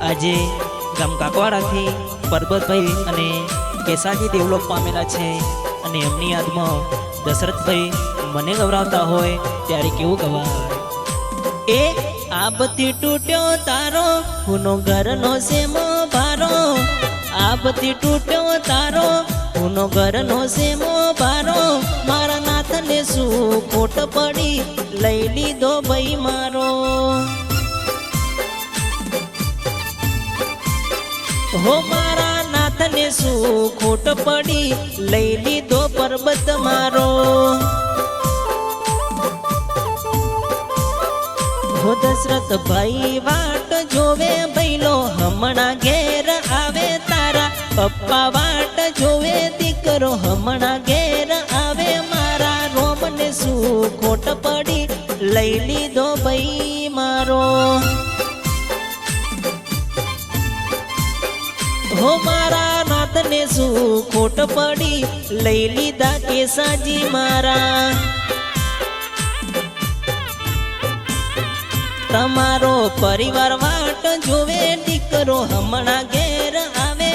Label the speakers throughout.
Speaker 1: આજે ગામ કાકવાડાથી પરબતભાઈ અને કેસાજી ડેવલપ પામેલા છે અને એમની યાદમાં દશરથભાઈ મને ગવરાવતા હોય ત્યારે કેવું ગવાય એ આબથી તૂટ્યો તારો હુનો ઘરનો સેમો ભારો આબથી તૂટ્યો તારો હુનો ઘરનો સેમો ભારો મારા નાથને શું ખોટ પડી લઈ લીધો ભાઈ મારો હો મારા નાથને શું ખોટ પડી લઈ લીધો પર્વત મારો હો દશરથ ભાઈ વાટ જોવે ભઈલો હમણાં ઘેર આવે તારા પપ્પા વાટ જોવે દીકરો હમણાં ઘેર આવે મારા રોમને શું ખોટ પડી લઈ લીધો ભાઈ મારો હો મારા નાથને શું ખોટ પડી લઈ લીધા કેસાજી મારા તમારો પરિવાર વાટ જોવે દીકરો હમણાં ઘેર આવે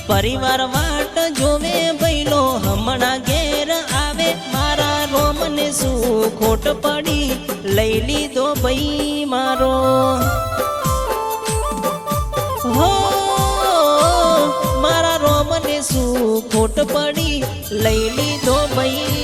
Speaker 1: પરિવાર વાટ જોવે ભઈલો હમણાં ઘેર આવે મારા રોમને શું ખોટ પડી લઈ લીધો ભાઈ મારો હો મારા રોમને શું ખોટ પડી લઈ લીધો ભાઈ